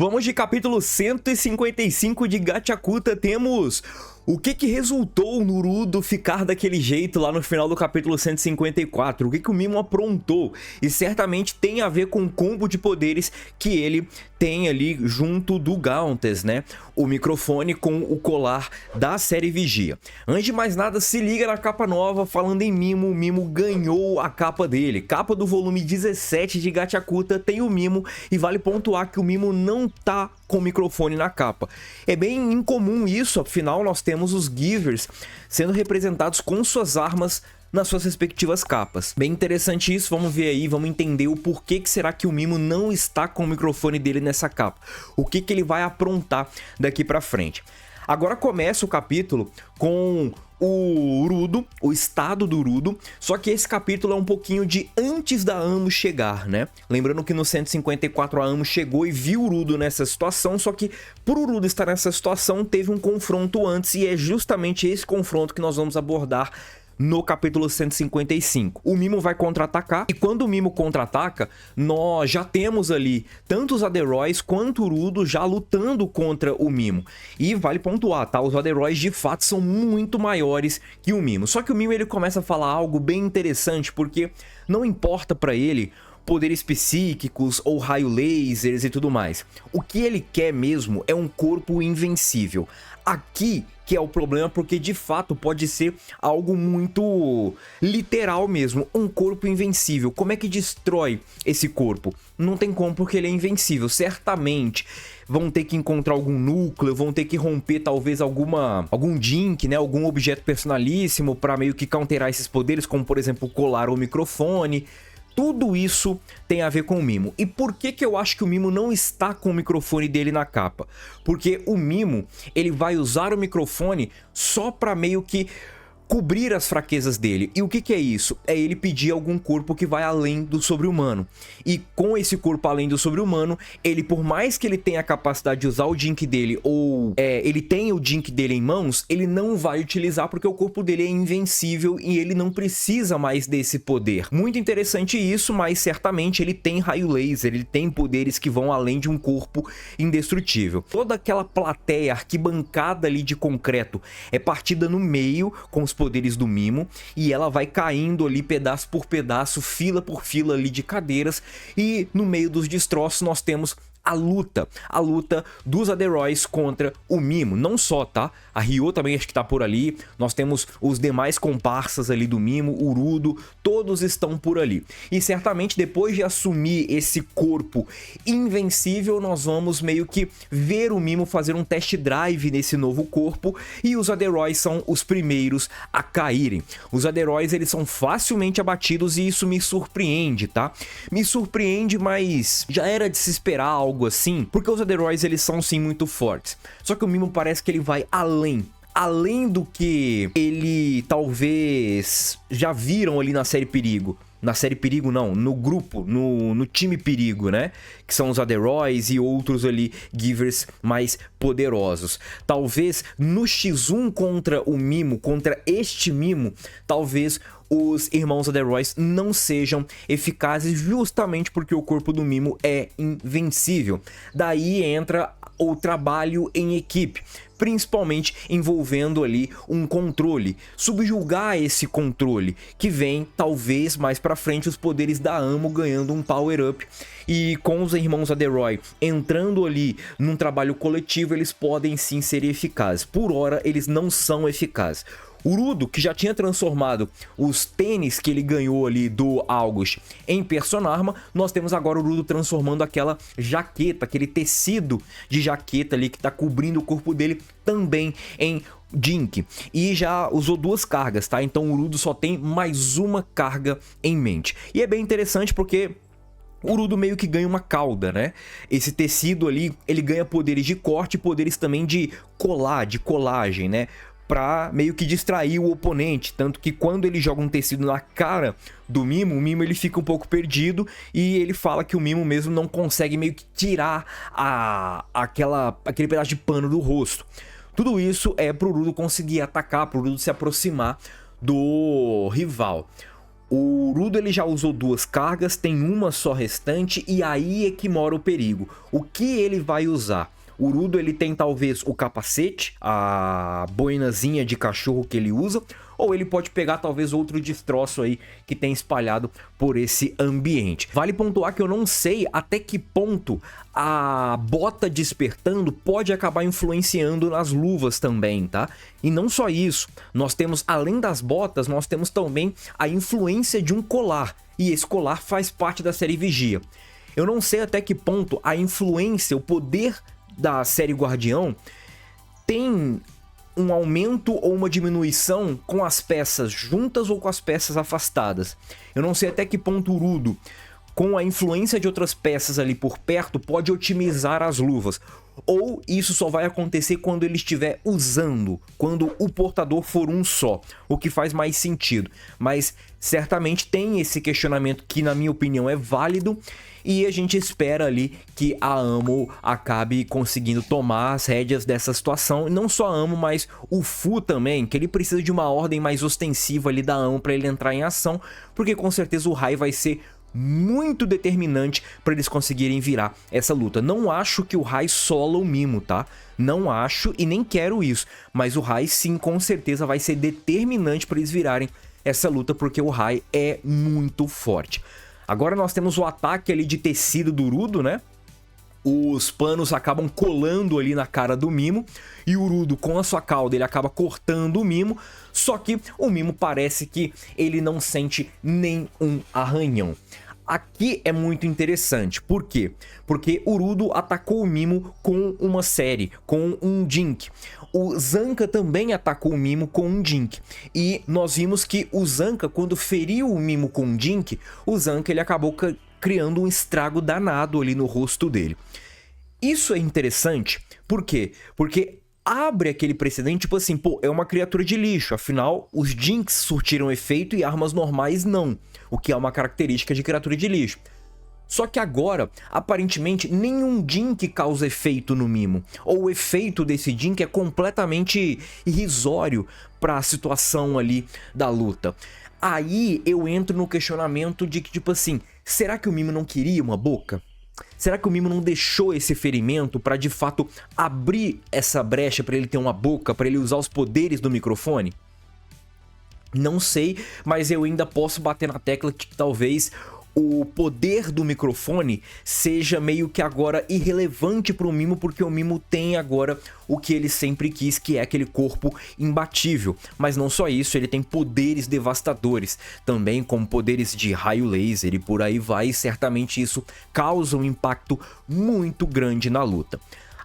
Vamos de capítulo 155 de Gachakuta. Temos o que resultou no Urudo ficar daquele jeito lá no final do capítulo 154. O que o Mimo aprontou. E certamente tem a ver com o combo de poderes que ele tem ali junto do Gauntless, né? O microfone com o colar da série Vigia. Antes de mais nada, se liga na capa nova. Falando em Mimo, o Mimo ganhou a capa dele. Capa do volume 17 de Gachakuta tem o Mimo. E vale pontuar que o Mimo não tá com o microfone na capa. É bem incomum isso, afinal nós temos os Givers sendo representados com suas armas nas suas respectivas capas. Bem interessante isso, vamos ver aí, vamos entender o porquê que será que o Mimo não está com o microfone dele nessa capa. O que ele vai aprontar daqui pra frente. Agora começa o capítulo com o Urudo, o estado do Urudo, só que esse capítulo é um pouquinho de antes da Amo chegar, né? Lembrando que no 154 a Amo chegou e viu o Urudo nessa situação, só que por Urudo estar nessa situação teve um confronto antes e é justamente esse confronto que nós vamos abordar no capítulo 155. O Mimo vai contra-atacar e quando o Mimo contra-ataca, nós já temos ali tanto os Aderoys quanto o Urudo já lutando contra o Mimo. E vale pontuar, tá? Os Aderoys de fato são muito maiores que o Mimo. Só que o Mimo ele começa a falar algo bem interessante, porque não importa pra ele poderes psíquicos ou raio lasers e tudo mais. O que ele quer mesmo é um corpo invencível. Aqui que é o problema, porque de fato pode ser algo muito literal mesmo, um corpo invencível. Como é que destrói esse corpo? Não tem como, porque ele é invencível. Certamente vão ter que encontrar algum núcleo, vão ter que romper talvez algum Jink, né, algum objeto personalíssimo para meio que counterar esses poderes, como por exemplo o colar ou o microfone. Tudo isso tem a ver com o Mimo. E por que eu acho que o Mimo não está com o microfone dele na capa? Porque o Mimo, ele vai usar o microfone só para meio que cobrir as fraquezas dele. E o que é isso? É ele pedir algum corpo que vai além do sobre-humano. E com esse corpo além do sobre-humano, ele, por mais que ele tenha a capacidade de usar o Jink dele, ou ele tenha o Jink dele em mãos, ele não vai utilizar porque o corpo dele é invencível e ele não precisa mais desse poder. Muito interessante isso, mas certamente ele tem raio laser, ele tem poderes que vão além de um corpo indestrutível. Toda aquela plateia arquibancada ali de concreto é partida no meio com os poderes do Mimo, e ela vai caindo ali pedaço por pedaço, fila por fila ali de cadeiras, e no meio dos destroços nós temos a luta dos Aderoys contra o Mimo. Não só, tá? A Ryo também acho que tá por ali. Nós temos os demais comparsas ali do Mimo, Urudo, todos estão por ali. E certamente depois de assumir esse corpo invencível, nós vamos meio que ver o Mimo fazer um test drive nesse novo corpo, e os Aderoys são os primeiros a caírem. Os Aderoys, eles são facilmente abatidos e isso me surpreende, tá? Me surpreende, mas já era de se esperar algo assim, porque os Aderoys eles são sim muito fortes. Só que o Mimo parece que ele vai além do que ele talvez já viram ali na série Perigo. Na série Perigo não, no grupo, no time Perigo, né? Que são os Aderoys e outros ali Givers mais poderosos. Talvez no X1 contra o Mimo, contra este Mimo, talvez os irmãos Aderoys não sejam eficazes, justamente porque o corpo do Mimo é invencível. Daí entra o trabalho em equipe, principalmente envolvendo ali um controle, subjugar esse controle, que vem talvez mais pra frente os poderes da Amo ganhando um power up, e com os irmãos Aderoy entrando ali num trabalho coletivo, eles podem sim ser eficazes. Por hora eles não são eficazes. Urudo, que já tinha transformado os tênis que ele ganhou ali do August em Personarma, nós temos agora o Urudo transformando aquela jaqueta, aquele tecido de jaqueta ali que tá cobrindo o corpo dele também em Jink. E já usou duas cargas, tá? Então o Urudo só tem mais uma carga em mente. E é bem interessante porque o Urudo meio que ganha uma cauda, né? Esse tecido ali, ele ganha poderes de corte e poderes também de colar, de colagem, né? Pra meio que distrair o oponente, tanto que quando ele joga um tecido na cara do Mimo, o Mimo ele fica um pouco perdido e ele fala que o Mimo mesmo não consegue meio que tirar aquele pedaço de pano do rosto. Tudo isso é pro Urudo conseguir atacar, pro Urudo se aproximar do rival. O Urudo ele já usou 2 cargas, tem uma só restante e aí é que mora o perigo. O que ele vai usar? O Urudo ele tem talvez o capacete, a boinazinha de cachorro que ele usa, ou ele pode pegar talvez outro destroço aí que tem espalhado por esse ambiente. Vale pontuar que eu não sei até que ponto a bota despertando pode acabar influenciando nas luvas também, tá? E não só isso, nós temos, além das botas, nós temos também a influência de um colar, e esse colar faz parte da série Vigia. Eu não sei até que ponto a influência, o poder da série Guardião tem um aumento ou uma diminuição com as peças juntas ou com as peças afastadas. Eu não sei até que ponto o Urudo, com a influência de outras peças ali por perto, pode otimizar as luvas. Ou isso só vai acontecer quando ele estiver usando, quando o portador for um só, o que faz mais sentido. Mas certamente tem esse questionamento que, na minha opinião, é válido, e a gente espera ali que a Amo acabe conseguindo tomar as rédeas dessa situação. E não só a Amo, mas o Fu também, que ele precisa de uma ordem mais ostensiva ali da Amo para ele entrar em ação, porque com certeza o Rai vai ser muito determinante para eles conseguirem virar essa luta. Não acho que o Rai sola o Mimo, tá? Não acho e nem quero isso, mas o Rai sim, com certeza vai ser determinante para eles virarem essa luta, porque o Rai é muito forte. Agora nós temos o ataque ali de tecido do Urudo, né? Os panos acabam colando ali na cara do Mimo, e o Urudo, com a sua cauda, ele acaba cortando o Mimo, só que o Mimo parece que ele não sente nem um arranhão. Aqui é muito interessante, por quê? Porque o Urudo atacou o Mimo com uma série, com um Jink. O Zanca também atacou o Mimo com um Jink. E nós vimos que o Zanca, quando feriu o Mimo com um Jink, o Zanca ele acabou criando um estrago danado ali no rosto dele. Isso é interessante, por quê? Porque abre aquele precedente, tipo assim, pô, é uma criatura de lixo, afinal, os Jinx surtiram efeito e armas normais não, o que é uma característica de criatura de lixo. Só que agora, aparentemente, nenhum Jink causa efeito no Mimo, ou o efeito desse Jink é completamente irrisório para a situação ali da luta. Aí eu entro no questionamento de que, tipo assim, será que o Mimo não queria uma boca? Será que o Mimo não deixou esse ferimento para de fato abrir essa brecha para ele ter uma boca, para ele usar os poderes do microfone? Não sei, mas eu ainda posso bater na tecla que talvez o poder do microfone seja meio que agora irrelevante para o Mimo, porque o Mimo tem agora o que ele sempre quis, que é aquele corpo imbatível. Mas não só isso, ele tem poderes devastadores, também como poderes de raio laser e por aí vai, e certamente isso causa um impacto muito grande na luta.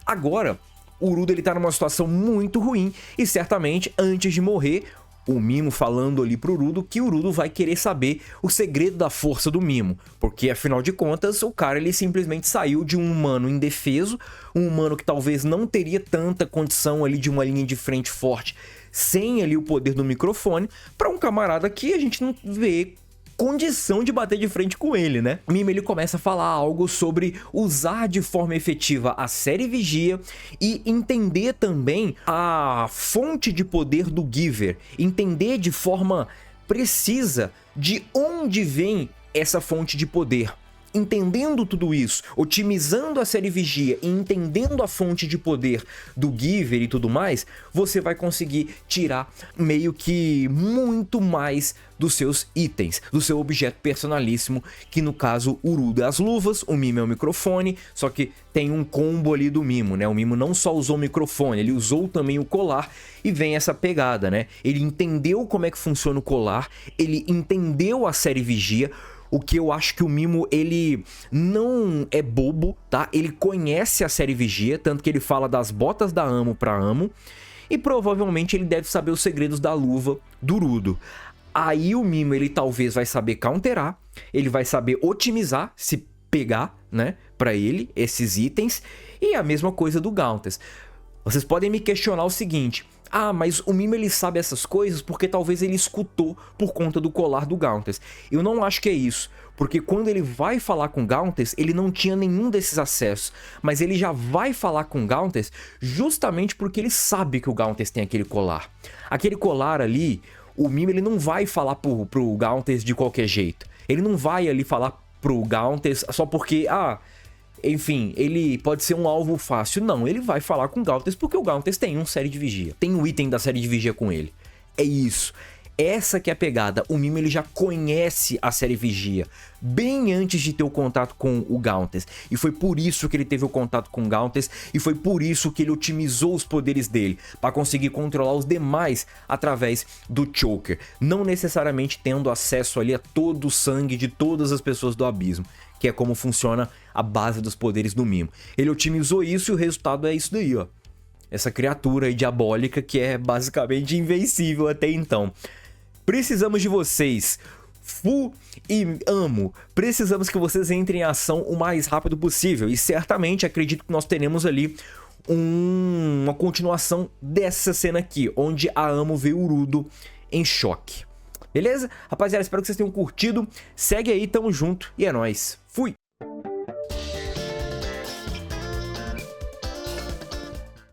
Agora, o Urudo ele tá numa situação muito ruim e certamente antes de morrer, o Mimo falando ali pro Urudo que o Urudo vai querer saber o segredo da força do Mimo, porque afinal de contas o cara ele simplesmente saiu de um humano indefeso, um humano que talvez não teria tanta condição ali de uma linha de frente forte sem ali o poder do microfone, para um camarada que a gente não vê condição de bater de frente com ele, né? O Mimo ele começa a falar algo sobre usar de forma efetiva a série Vigia e entender também a fonte de poder do Giver, entender de forma precisa de onde vem essa fonte de poder. Entendendo tudo isso, otimizando a série Vigia e entendendo a fonte de poder do Giver e tudo mais, você vai conseguir tirar meio que muito mais dos seus itens, do seu objeto personalíssimo, que no caso o Urudo é as luvas, o Mimo é o microfone, só que tem um combo ali do Mimo, né? O Mimo não só usou o microfone, ele usou também o colar e vem essa pegada, né? Ele entendeu como é que funciona o colar, ele entendeu a série Vigia. O que eu acho que o Mimo, ele não é bobo, tá? Ele conhece a série Vigia, tanto que ele fala das botas da Amo pra Amo. E provavelmente ele deve saber os segredos da luva do Urudo. Aí o Mimo, ele talvez vai saber counterar, ele vai saber otimizar, se pegar, né, pra ele, esses itens. E a mesma coisa do Gauntless. Vocês podem me questionar o seguinte: ah, mas o Mimo ele sabe essas coisas porque talvez ele escutou por conta do colar do Gauntless. Eu não acho que é isso, porque quando ele vai falar com o Gauntless, ele não tinha nenhum desses acessos, mas ele já vai falar com o Gauntless justamente porque ele sabe que o Gauntless tem aquele colar. Aquele colar ali, o Mimo ele não vai falar pro Gauntless de qualquer jeito. Ele não vai ali falar pro Gauntless só porque, enfim, ele pode ser um alvo fácil. Não, ele vai falar com o Gauntless porque o Gauntless tem um série de vigia. Tem um item da série de vigia com ele. É isso. Essa que é a pegada. O Mimo ele já conhece a série Vigia bem antes de ter o contato com o Gauntless. E foi por isso que ele teve o contato com o Gauntless. E foi por isso que ele otimizou os poderes dele, para conseguir controlar os demais através do Choker. Não necessariamente tendo acesso ali a todo o sangue de todas as pessoas do Abismo, que é como funciona a base dos poderes do Mimo. Ele otimizou isso e o resultado é isso daí, ó. Essa criatura aí diabólica que é basicamente invencível até então. Precisamos de vocês, Fu e Amo, precisamos que vocês entrem em ação o mais rápido possível. E certamente acredito que nós teremos ali uma continuação dessa cena aqui, onde a Amo vê o Urudo em choque. Beleza? Rapaziada, espero que vocês tenham curtido. Segue aí, tamo junto e é nóis. Fui!